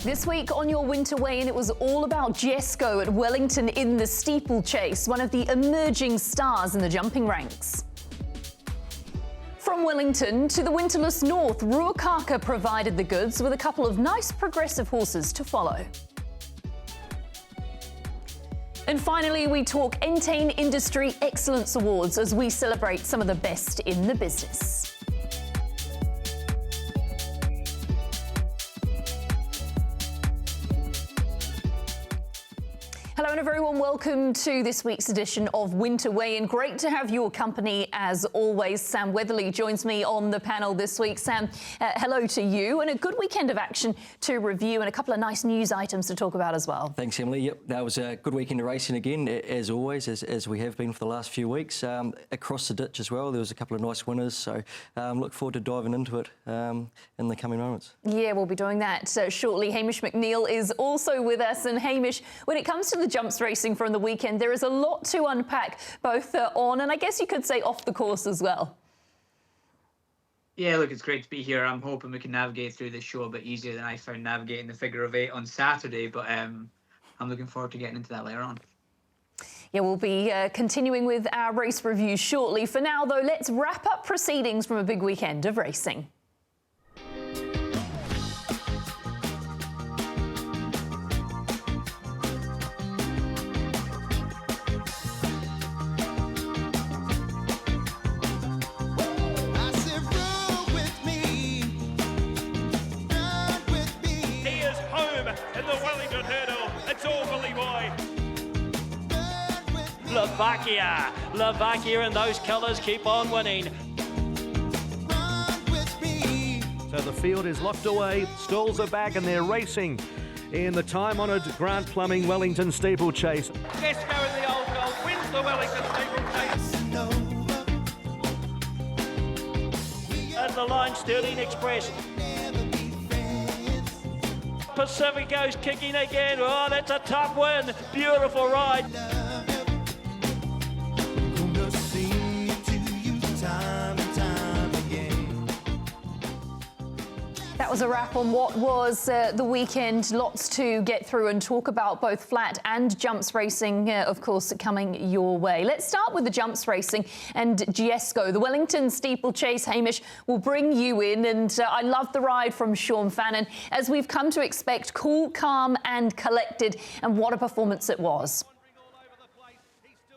This week on your winter weigh-in, it was all about Jesco at Wellington in the steeplechase, one of the emerging stars in the jumping ranks. From Wellington to the winterless north, Ruakaka provided the goods with a couple of nice progressive horses to follow. And finally, we talk Entain Industry Excellence Awards as we celebrate some of the best in the business. Hello and a very warm welcome to this week's edition of Winter Weigh-In. Great to have your company as always. Sam Weatherly joins me on the panel this week. Sam, hello to you, and a good weekend of action to review and a couple of nice news items to talk about as well. Thanks, Emily. Yep, that was a good weekend of racing again, as always, as we have been for the last few weeks. Across the ditch as well, there was a couple of nice winners, so look forward to diving into it in the coming moments. Yeah, we'll be doing that shortly. Hamish McNeil is also with us, and Hamish, when it comes to the jumps racing from the weekend, there is a lot to unpack, both on and I guess you could say off the course as well. Yeah, look, it's great to be here. I'm hoping we can navigate through this show a bit easier than I found navigating the figure of 8 on Saturday, but I'm looking forward to getting into that later on. Yeah, we'll be continuing with our race review shortly. For now, though, let's wrap up proceedings from a big weekend of racing. Slovakia and those colours keep on winning. So the field is locked away, stalls are back and they're racing in the time-honoured Grant Plumbing Wellington steeplechase. Jesco in the old gold wins the Wellington steeplechase. And the line Sterling Express. Pacifico's kicking again. Oh, that's a tough win. Beautiful ride. That was a wrap on what was the weekend. Lots to get through and talk about, both flat and jumps racing, of course, coming your way. Let's start with the jumps racing and Jesco. The Wellington steeplechase, Hamish, will bring you in, and I love the ride from Sean Fannin, as we've come to expect. Cool, calm and collected, and what a performance it was.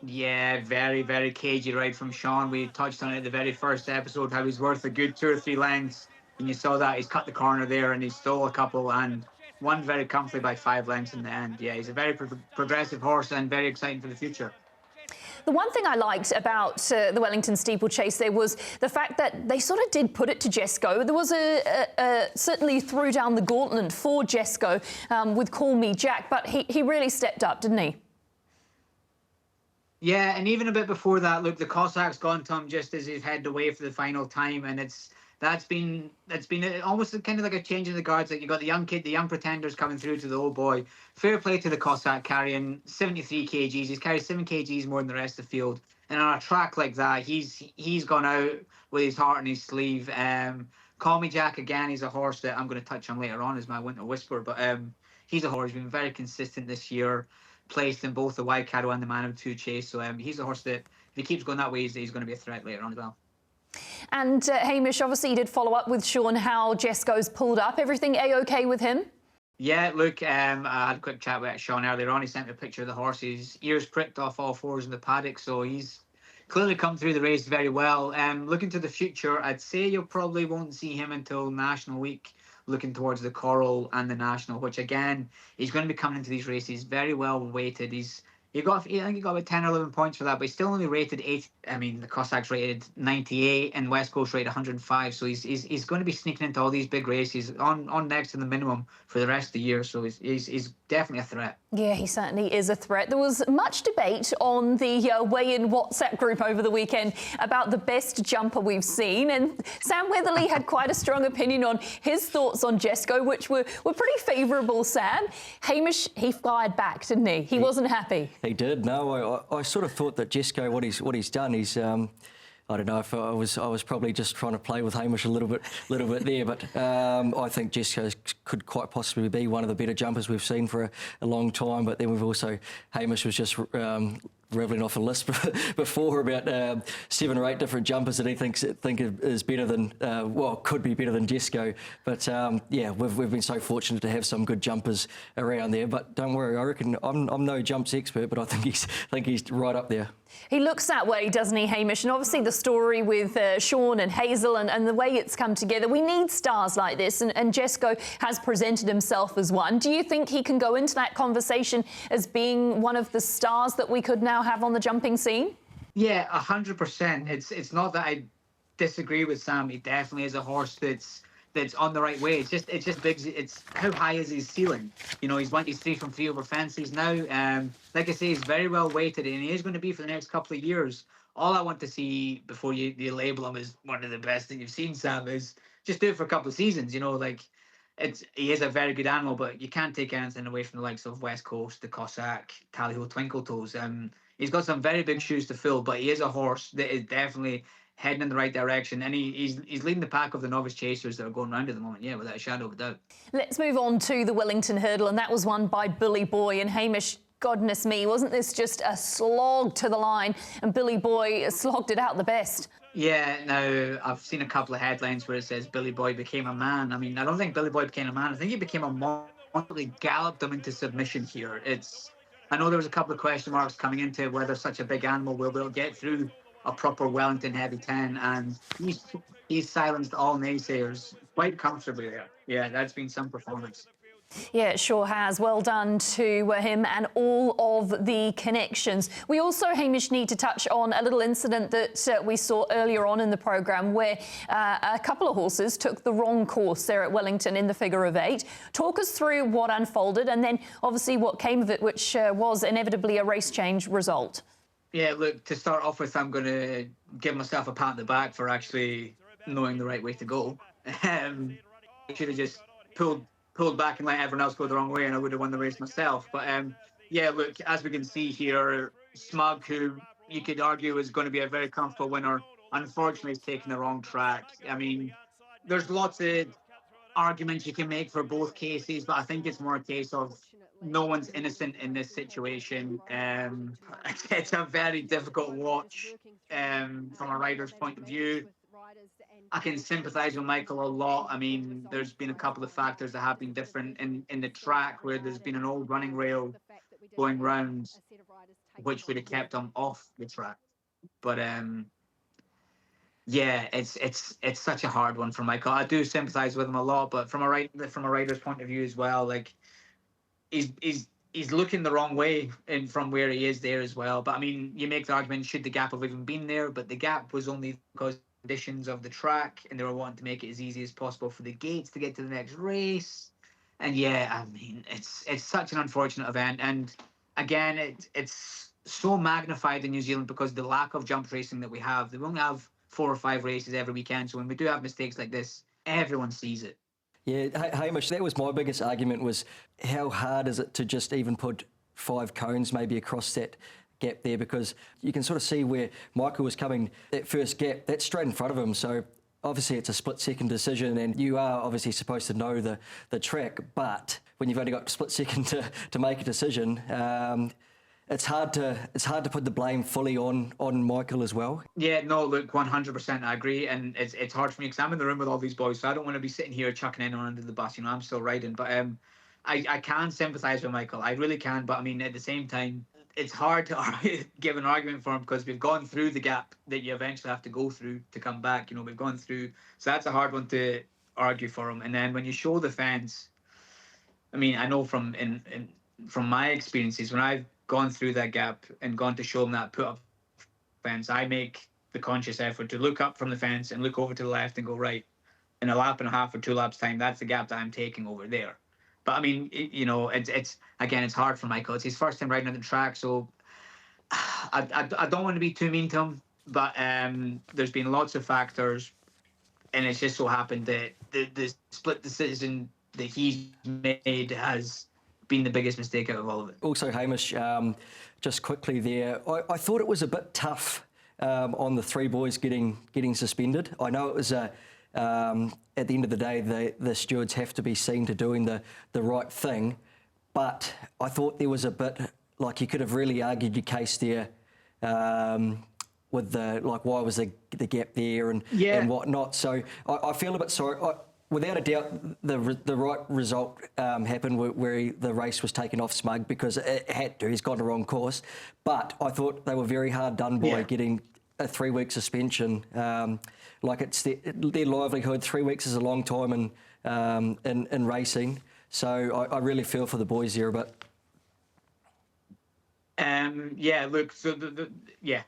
Yeah, very, very cagey ride from Sean. We touched on it at the very first episode, how he's worth a good 2 or 3 lengths. And you saw that he's cut the corner there and he stole a couple and won very comfortably by 5 lengths in the end. Yeah, he's a very progressive horse and very exciting for the future. The one thing I liked about the Wellington steeplechase there was the fact that they sort of did put it to Jesco. There was certainly threw down the gauntlet for Jesco with Call Me Jack, but he really stepped up, didn't he? Yeah, and even a bit before that, look, the Cossack's gone to him just as he's headed away for the final time, and that's been almost kind of like a change in the guards. Like, you got the young kid, the young pretenders coming through to the old boy. Fair play to the Cossack, carrying 73 kgs. He's carried 7 kgs more than the rest of the field. And on a track like that, he's gone out with his heart on his sleeve. Call Me Jack, again, he's a horse that I'm going to touch on later on as my winter whisper. But he's a horse who's been very consistent this year, placed in both the Waikato and the Man of Two chase. So he's a horse that, if he keeps going that way, he's going to be a threat later on as well. And Hamish, obviously you did follow up with Sean how Jesco's pulled up. Everything A-OK with him? Yeah, look, I had a quick chat with Sean earlier on. He sent me a picture of the horse. His ears pricked off all 4s in the paddock, so he's clearly come through the race very well. Looking to the future, I'd say you probably won't see him until National Week, looking towards the Coral and the National, which again, he's going to be coming into these races very well weighted. I think he got about 10 or 11 points for that, but he's still only rated 8. I mean, the Cossacks rated 98 and West Coast rated 105. So he's going to be sneaking into all these big races on next to the minimum for the rest of the year. So he's definitely a threat. Yeah, he certainly is a threat. There was much debate on the weigh-in WhatsApp group over the weekend about the best jumper we've seen. And Sam Weatherly had quite a strong opinion on his thoughts on Jesco, which were pretty favourable, Sam. Hamish, he fired back, didn't he? He wasn't happy. He did. No, I sort of thought that Jesco, what he's done, I don't know if I was probably just trying to play with Hamish a little bit there, but I think Jesco could quite possibly be one of the better jumpers we've seen for a long time. But then we've also, Hamish was just rattling off a list before about 7 or 8 different jumpers that he think is better than, could be better than Jesco. But yeah, we've been so fortunate to have some good jumpers around there. But don't worry, I reckon I'm no jumps expert, but I think he's right up there. He looks that way, doesn't he, Hamish? And obviously the story with Sean and Hazel and the way it's come together. We need stars like this, and Jesco has presented himself as one. Do you think he can go into that conversation as being one of the stars that we could now have on the jumping scene? Yeah, 100%. It's not that I disagree with Sam. He definitely is a horse that's on the right way. It's just big. It's how high is his ceiling? You know, he's 3 from 3 over fences now. Like I say, he's very well weighted, and he is going to be for the next couple of years. All I want to see before you label him as one of the best that you've seen, Sam, is just do it for a couple of seasons. You know, like he is a very good animal, but you can't take anything away from the likes of West Coast, the Cossack, Tallyho, Twinkletoes. He's got some very big shoes to fill, but he is a horse that is definitely heading in the right direction, and he's leading the pack of the novice chasers that are going around at the moment, yeah, without a shadow of a doubt. Let's move on to the Wellington Hurdle, and that was won by Billy Boy. And Hamish, goodness me, wasn't this just a slog to the line? And Billy Boy slogged it out the best. Yeah, now, I've seen a couple of headlines where it says Billy Boy became a man. I mean, I don't think Billy Boy became a man. I think he became a monster. He galloped him into submission here. I know there was a couple of question marks coming into whether such a big animal will be able to get through a proper Wellington heavy 10, and he's silenced all naysayers quite comfortably there. Yeah, that's been some performance. Yeah, it sure has. Well done to him and all of the connections. We also, Hamish, need to touch on a little incident that we saw earlier on in the programme where a couple of horses took the wrong course there at Wellington in the figure of 8. Talk us through what unfolded and then obviously what came of it, which was inevitably a race change result. Yeah, look, to start off with, I'm going to give myself a pat on the back for actually knowing the right way to go. I should have just pulled back and let everyone else go the wrong way, and I would have won the race myself. But yeah, look, as we can see here, Smug, who you could argue is going to be a very comfortable winner, unfortunately is taking the wrong track. I mean, there's lots of arguments you can make for both cases, but I think it's more a case of no one's innocent in this situation. It's a very difficult watch from a rider's point of view. I can sympathise with Michael a lot. I mean, there's been a couple of factors that have been different in the track where there's been an old running rail going round, which would have kept him off the track. But yeah, it's such a hard one for Michael. I do sympathise with him a lot, but from a rider's point of view as well, like he's looking the wrong way from where he is there as well. But I mean, you make the argument, should the gap have even been there? But the gap was only because of the conditions of the track, and they were wanting to make it as easy as possible for the gates to get to the next race. And yeah, I mean, it's such an unfortunate event. And again, it's so magnified in New Zealand because the lack of jump racing that we have. We only have 4 or 5 races every weekend, so when we do have mistakes like this, everyone sees it. Yeah, Hamish, that was my biggest argument, was how hard is it to just even put 5 cones maybe across that gap there, because you can sort of see where Michael was coming, that first gap, that's straight in front of him. So obviously it's a split-second decision, and you are obviously supposed to know the track, but when you've only got a split second to make a decision, it's hard to put the blame fully on Michael as well. Yeah, no, look, 100% I agree, and it's hard for me because I'm in the room with all these boys, so I don't want to be sitting here chucking anyone under the bus. You know, I'm still riding, but I can sympathise with Michael, I really can. But I mean, at the same time, it's hard to give an argument for him because we've gone through the gap that you eventually have to go through to come back. You know, we've gone through, so that's a hard one to argue for him. And then when you show the fence, I mean, I know from my experiences, when I've gone through that gap and gone to show them that put up fence, I make the conscious effort to look up from the fence and look over to the left and go, right, in a lap and a half or 2 laps time, that's the gap that I'm taking over there. But I mean, you know, it's again, it's hard for Michael. It's his first time riding on the track, so I don't want to be too mean to him, but there's been lots of factors, and it's just so happened that the split decision that he's made has been the biggest mistake out of all of it. Also, Hamish, just quickly there, I thought it was a bit tough on the 3 boys getting suspended. I know it was at the end of the day, the stewards have to be seen to doing the right thing, but I thought there was a bit, like you could have really argued your case there with why was the gap there and whatnot. So I feel a bit sorry. Without a doubt, the right result happened where the race was taken off Smug because it had to. He's gone the wrong course. But I thought they were very hard done by getting a 3-week suspension. It's their livelihood. 3 weeks is a long time in racing. So I really feel for the boys there a bit. Look, so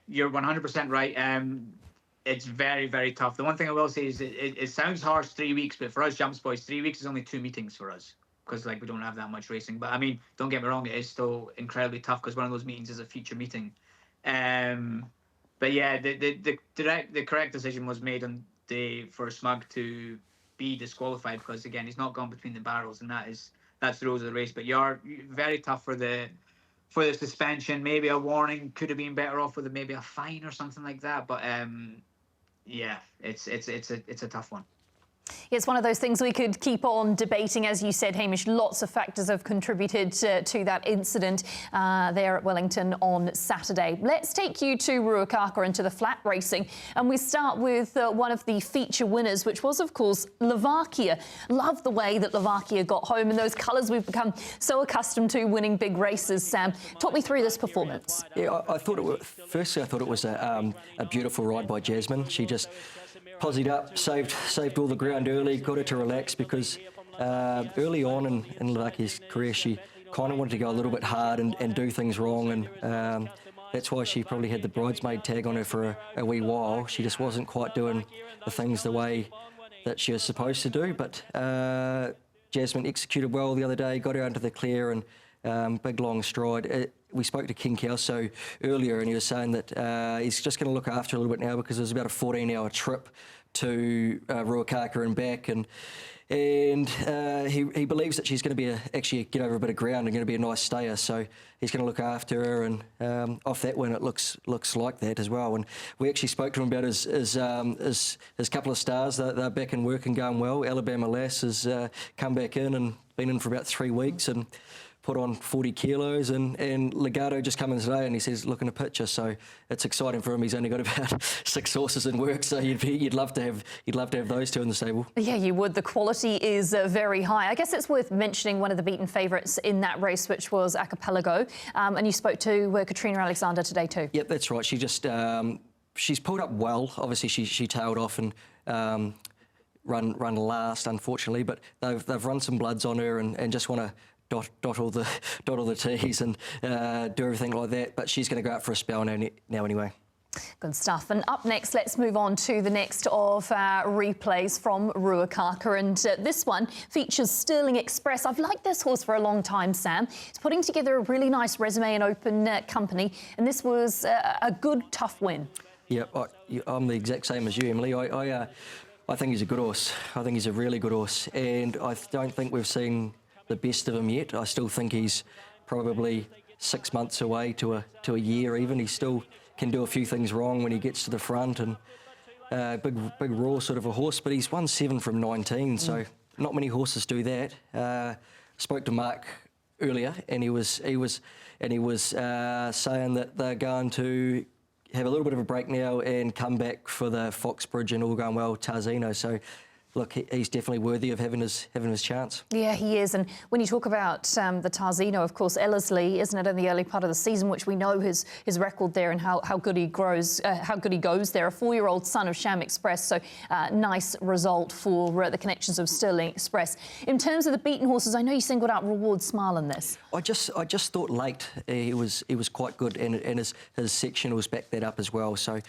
you're 100% right. It's very, very tough. The one thing I will say is it sounds harsh, 3 weeks, but for us Jumps boys, 3 weeks is only 2 meetings for us because we don't have that much racing. But I mean, don't get me wrong, it is still incredibly tough because one of those meetings is a future meeting. But yeah, the correct decision was made for Smug to be disqualified because again he's not gone between the barrels, and that's the rules of the race. But you're very tough for the suspension. Maybe a warning could have been better off with maybe a fine or something like that. But it's a tough one. It's one of those things we could keep on debating. As you said, Hamish, lots of factors have contributed to that incident there at Wellington on Saturday. Let's take you to Ruakaka and to the flat racing. And we start with one of the feature winners, which was, of course, Slovakia. Love the way that Slovakia got home in those colours we've become so accustomed to winning big races. Sam, talk me through this performance. Yeah, I thought it was a beautiful ride by Jasmine. She just posied up, saved all the ground early, got her to relax because early on in Slovakia's career she kind of wanted to go a little bit hard and do things wrong, and that's why she probably had the bridesmaid tag on her for a wee while. She just wasn't quite doing the things the way that she was supposed to do, but Jasmine executed well the other day, got her under the clear and big long stride. We spoke to King Kelso earlier and he was saying that he's just going to look after her a little bit now because it was about a 14-hour trip to Ruakaka and back, and he believes that she's going to be actually get over a bit of ground and going to be a nice stayer, so he's going to look after her, and off that win it looks like that as well. And we actually spoke to him about his couple of stars. They're back in work and going well. Alabama Lass has come back in and been in for about 3 weeks and put on 40 kilos, and Legato just come in today and he says looking a picture, so it's exciting for him. He's only got about 6 horses in work, so you'd love to have those two in the stable. Yeah, you would. The quality is very high. I guess it's worth mentioning one of the beaten favourites in that race, which was Archipelago, and you spoke to Katrina Alexander today too. Yep, that's right. She just she's pulled up well. Obviously she tailed off and run last, unfortunately, but they've run some bloods on her and just want to dot all the T's and do everything like that. But she's going to go out for a spell now anyway. Good stuff. And up next, let's move on to the next of our replays from Ruakaka. And this one features Sterling Express. I've liked this horse for a long time, Sam. He's putting together a really nice resume in open company. And this was a good, tough win. Yeah, I'm the exact same as you, Emily. I think he's a good horse. I think he's a really good horse. And I don't think we've seen the best of him yet. I still think he's probably 6 months away to a year even. He still can do a few things wrong when he gets to the front, and big raw sort of a horse, but he's won 7 from 19, so not many horses do that. Spoke to Mark earlier and he was saying that they're going to have a little bit of a break now and come back for the Foxbridge and all going well Tarzino, so look, he's definitely worthy of having his chance. Yeah, he is. And when you talk about the Tarzino, of course, Ellerslie, isn't it, in the early part of the season, which we know his record there and how good he grows, how good he goes there. A 4-year-old son of Sham Express, so nice result for the connections of Sterling Express. In terms of the beaten horses, I know you singled out Reward Smile in this. I just thought late he was quite good, and his sectionals backed that up as well. So.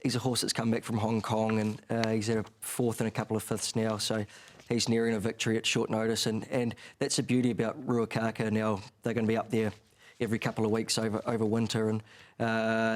He's a horse that's come back from Hong Kong, and he's at a 4th and a couple of 5ths now, so he's nearing a victory at short notice, and that's the beauty about Ruakaka now. They're going to be up there every couple of weeks over winter, and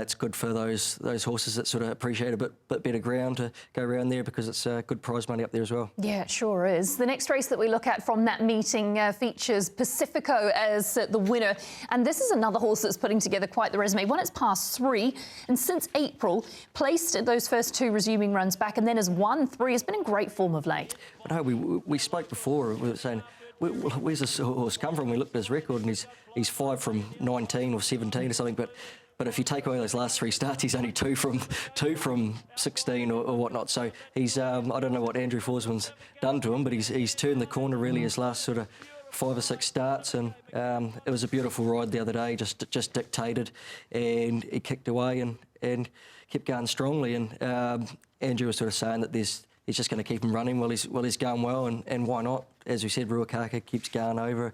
it's good for those horses that sort of appreciate a bit better ground to go around there, because it's good prize money up there as well. Yeah, it sure is. The next race that we look at from that meeting features Pacifico as the winner, and this is another horse that's putting together quite the resume. Won its past 3, and since April placed at those first 2 resuming runs back, and then has won 3. Has been in great form of late. I know we spoke before. We were saying, where's this horse come from? We looked at his record, and he's 5 from 19 or 17 or something. But if you take away those last 3 starts, he's only 2 from 16 or whatnot. So he's I don't know what Andrew Forsman's done to him, but he's turned the corner really his last sort of 5 or 6 starts, and it was a beautiful ride the other day. Just dictated, and he kicked away and kept going strongly. And Andrew was sort of saying that he's just going to keep him running while he's going well, and why not? As we said, Ruakaka keeps going over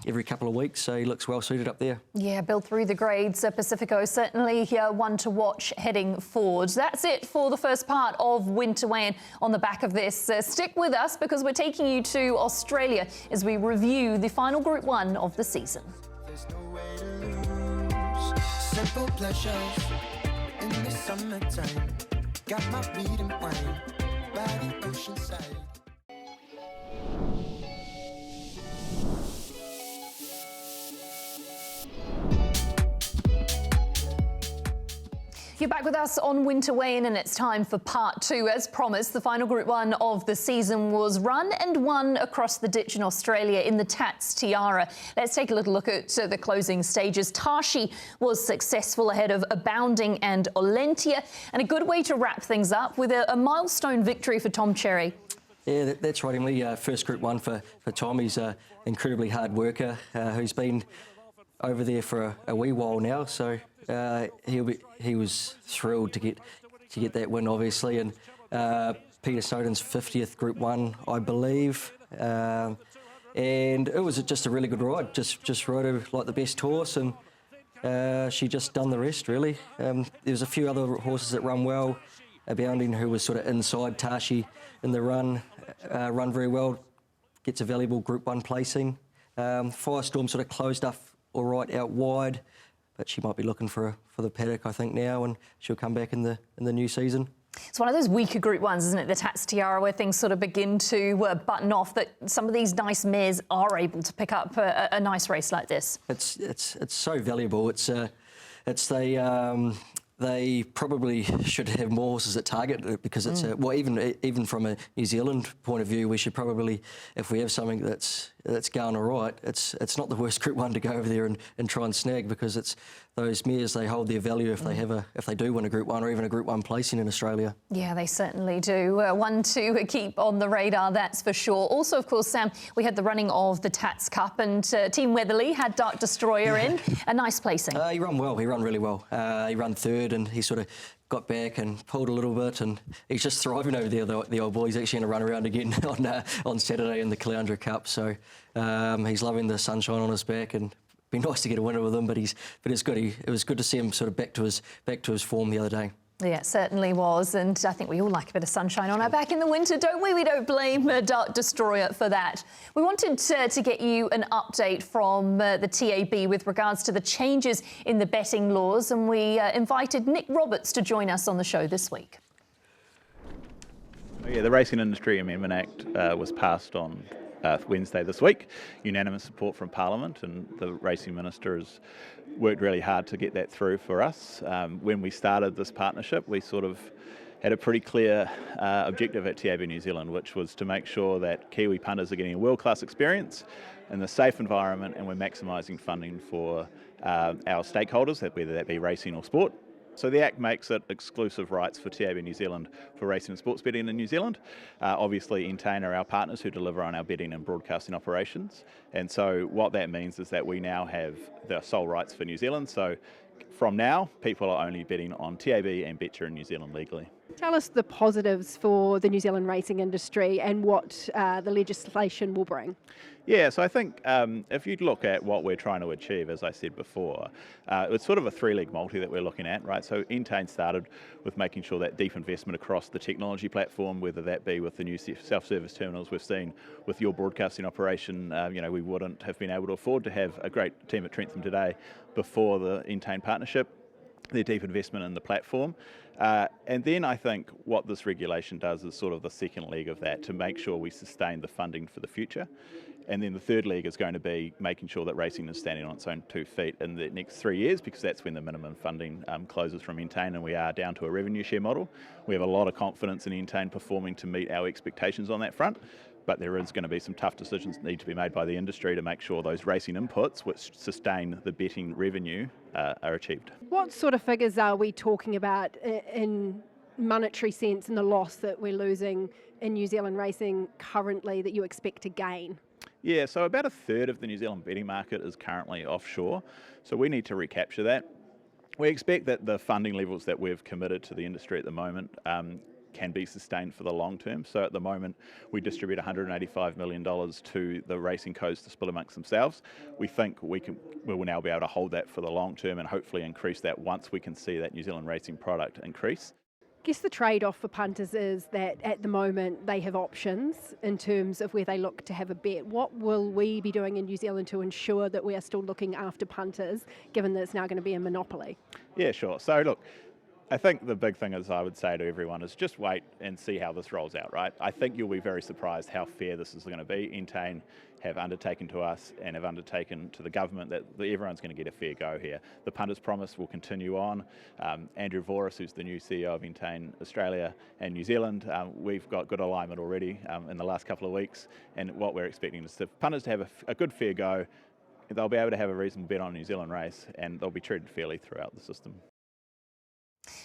every couple of weeks, so he looks well suited up there. Yeah, build through the grades. Pacifico certainly one to watch heading forward. That's it for the first part of Winter Weigh-In. On the back of this, stick with us, because we're taking you to Australia as we review the final Group 1 of the season. There's no way to lose. Simple pleasures in the summertime. Got my reading wine by the ocean side. You're back with us on Winter Weigh-In, and it's time for part 2. As promised, the final Group 1 of the season was run and won across the ditch in Australia in the Tats Tiara. Let's take a little look at the closing stages. Tashi was successful ahead of Abounding and Olentia, and a good way to wrap things up with a milestone victory for Tom Cherry. Yeah, that's right, Emily. First Group 1 for Tom. He's an incredibly hard worker who's been over there for a wee while now, so he was thrilled to get that win, obviously. And Peter Snowden's 50th Group 1, I believe, and it was just a really good ride. Just rode her like the best horse, and she just done the rest, really. There was a few other horses that run well. Abounding, who was sort of inside Tashi in the run very well, gets a valuable Group 1 placing. Firestorm sort of closed up all right out wide, but she might be looking for the paddock, I think, now, and she'll come back in the new season. It's one of those weaker Group 1s, isn't it, the Tats Tiara, where things sort of begin to button off, that some of these nice mares are able to pick up a nice race like this. It's so valuable. They probably should have more horses at target, because it's well, even from a New Zealand point of view, we should probably, if we have something that's going all right, it's not the worst Group 1 to go over there and try and snag, because it's those mares, they hold their value if they do win a Group 1 or even a Group 1 placing in Australia. Yeah, they certainly do. One to keep on the radar, that's for sure. Also, of course, Sam, we had the running of the Tats Cup, and Team Weatherly had Dark Destroyer in. A nice placing. He ran well. He ran really well. He ran third, and he sort of got back and pulled a little bit, and he's just thriving over there, the old boy. He's actually going to run around again on Saturday in the Caloundra Cup, so he's loving the sunshine on his back, and be nice to get a winner with him, but it's good. It was good to see him sort of back to his form the other day. Yeah, it certainly was, and I think we all like a bit of sunshine on our back in the winter, don't we? We don't blame Dark Destroyer for that. We wanted to get you an update from the TAB with regards to the changes in the betting laws, and we invited Nick Roberts to join us on the show this week. Yeah, the Racing Industry Amendment Act was passed on Wednesday this week. Unanimous support from Parliament, and the Racing Minister has worked really hard to get that through for us. When we started this partnership, we sort of had a pretty clear objective at TAB New Zealand, which was to make sure that Kiwi punters are getting a world-class experience in a safe environment, and we're maximising funding for our stakeholders, whether that be racing or sport. So the Act makes it exclusive rights for TAB New Zealand for racing and sports betting in New Zealand. Obviously, Entain are our partners who deliver on our betting and broadcasting operations. And so what that means is that we now have the sole rights for New Zealand. So from now, people are only betting on TAB and Betcha in New Zealand legally. Tell us the positives for the New Zealand racing industry and what the legislation will bring. Yeah, so I think if you look at what we're trying to achieve, as I said before, it's sort of a three-leg multi that we're looking at, right? So Entain started with making sure that deep investment across the technology platform, whether that be with the new self-service terminals we've seen with your broadcasting operation, we wouldn't have been able to afford to have a great team at Trentham today before the Entain partnership, their deep investment in the platform. And then I think what this regulation does is sort of the second leg of that, to make sure we sustain the funding for the future. And then the third leg is going to be making sure that racing is standing on its own 2 feet in the next 3 years, because that's when the minimum funding closes from Entain and we are down to a revenue share model. We have a lot of confidence in Entain performing to meet our expectations on that front, but there is going to be some tough decisions that need to be made by the industry to make sure those racing inputs, which sustain the betting revenue, are achieved. What sort of figures are we talking about in monetary sense, and the loss that we're losing in New Zealand racing currently that you expect to gain? Yeah, so about a third of the New Zealand betting market is currently offshore, so we need to recapture that. We expect that the funding levels that we've committed to the industry at the moment can be sustained for the long term. So at the moment, we distribute $185 million to the racing codes to split amongst themselves. We think we will now be able to hold that for the long term and hopefully increase that once we can see that New Zealand racing product increase. I guess the trade-off for punters is that at the moment they have options in terms of where they look to have a bet. What will we be doing in New Zealand to ensure that we are still looking after punters, given that it's now going to be a monopoly? Yeah, sure. So look, I think the big thing is I would say to everyone is just wait and see how this rolls out, right? I think you'll be very surprised how fair this is going to be. Entain have undertaken to us and have undertaken to the government that everyone's going to get a fair go here. The punters' promise will continue on. Andrew Voris, who's the new CEO of Entain Australia and New Zealand, we've got good alignment already in the last couple of weeks, and what we're expecting is the punters to have a good fair go. They'll be able to have a reasonable bet on a New Zealand race, and they'll be treated fairly throughout the system.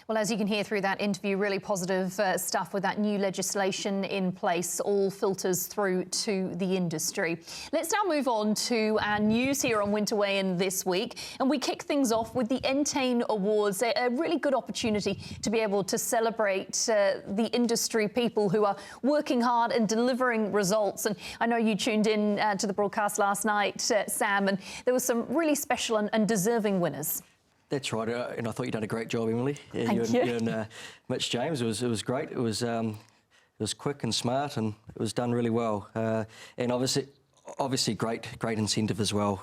Well, as you can hear through that interview, really positive stuff with that new legislation in place, all filters through to the industry. Let's now move on to our news here on Winter Weigh-In this week, and we kick things off with the Entain Awards, a really good opportunity to be able to celebrate the industry people who are working hard and delivering results. And I know you tuned in to the broadcast last night, Sam, and there were some really special and deserving winners. That's right, and I thought you'd done a great job, Emily. Thank you. You and Mitch James. It was great. It was quick and smart, and it was done really well. And obviously great incentive as well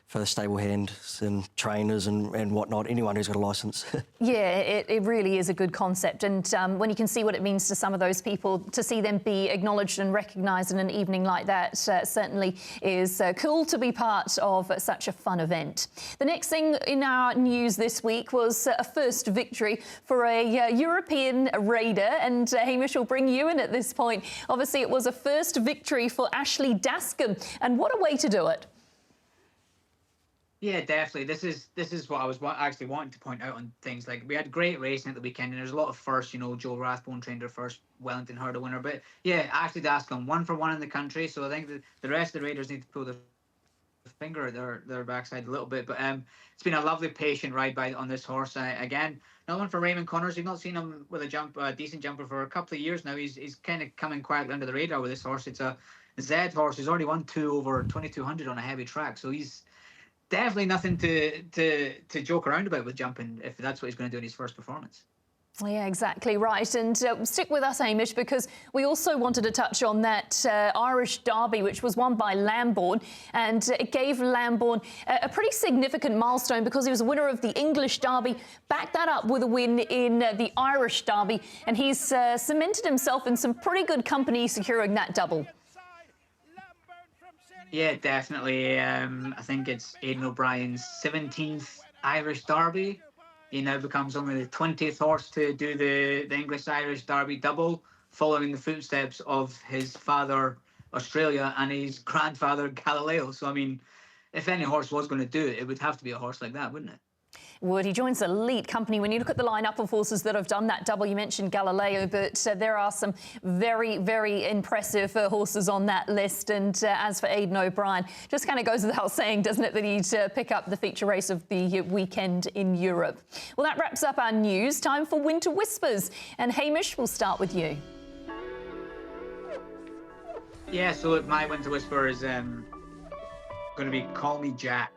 for stable hands and trainers and whatnot. Anyone who's got a licence. Yeah, it really is a good concept, and when you can see what it means to some of those people, to see them be acknowledged and recognised in an evening like that certainly is cool to be part of such a fun event. The next thing in our news this week was a first victory for a European raider, and Hamish will bring you in at this point. Obviously, it was a first victory for Ashley Daskam, and what a way to do it. Yeah, definitely. This is what I was actually wanting to point out on things. Like, we had great racing at the weekend, and there's a lot of firsts. You know, Joe Rathbone trained her first Wellington hurdle winner. But yeah, Ashley Daskam, 1 for 1 in the country. So I think the rest of the raiders need to pull their finger at their backside a little bit. But it's been a lovely, patient ride on this horse. Again, another one for Raymond Connors. We've not seen him with a decent jumper for a couple of years now. He's kind of coming quietly under the radar with this horse. It's a Z horse. He's already won 2 over 2,200 on a heavy track. So he's definitely nothing to joke around about with jumping, if that's what he's going to do in his first performance. Yeah, exactly right. And stick with us, Hamish, because we also wanted to touch on that Irish Derby, which was won by Lambourne. And it gave Lambourne a pretty significant milestone because he was a winner of the English Derby, backed that up with a win in the Irish Derby. And he's cemented himself in some pretty good company securing that double. Yeah, definitely. I think it's Aidan O'Brien's 17th Irish Derby. He now becomes only the 20th horse to do the English-Irish Derby double, following the footsteps of his father, Australia, and his grandfather, Galileo. So, I mean, if any horse was going to do it, it would have to be a horse like that, wouldn't it? Would. He joins elite company. When you look at the lineup of horses that have done that double, you mentioned Galileo, but there are some very, very impressive horses on that list. And as for Aidan O'Brien, just kind of goes without saying, doesn't it, that he'd pick up the feature race of the weekend in Europe. Well, that wraps up our news. Time for Winter Whispers. And Hamish, we'll start with you. Yeah, so look, my Winter Whisper is going to be Call Me Jack.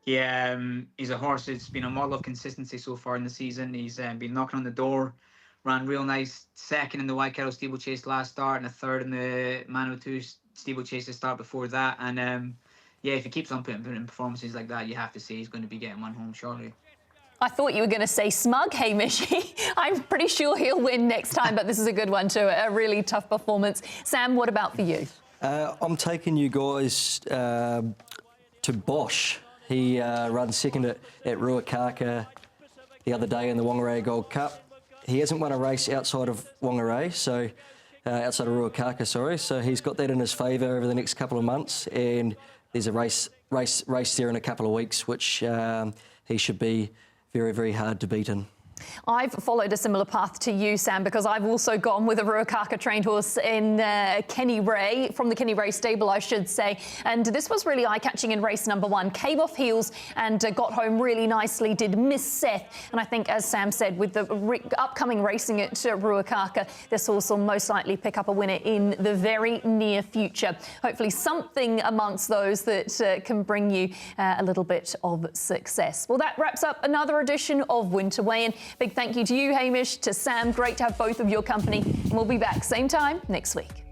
He's a horse that's been a model of consistency so far in the season. He's been knocking on the door, ran real nice second in the Waikato steeplechase last start and a third in the Manawatu steeplechase to start before that. And if he keeps on putting in performances like that, you have to say he's going to be getting one home shortly. I thought you were going to say Smug, Hamish. I'm pretty sure he'll win next time, but this is a good one too. A really tough performance. Sam, what about for you? I'm taking you guys to Bosch. He ran second at Ruakaka the other day in the Whangarei Gold Cup. He hasn't won a race outside of Whangarei, so outside of Ruakaka, sorry. So he's got that in his favour over the next couple of months, and there's a race there in a couple of weeks, which he should be very, very hard to beat in. I've followed a similar path to you, Sam, because I've also gone with a Ruakaka trained horse in Kenny Ray, from the Kenny Ray stable, I should say. And this was really eye-catching in race number 1. Came off heels and got home really nicely, did miss Seth. And I think, as Sam said, with the upcoming racing at Ruakaka, this horse will most likely pick up a winner in the very near future. Hopefully something amongst those that can bring you a little bit of success. Well, that wraps up another edition of Winter Weigh-In. Big thank you to you, Hamish, to Sam. Great to have both of your company. And we'll be back same time next week.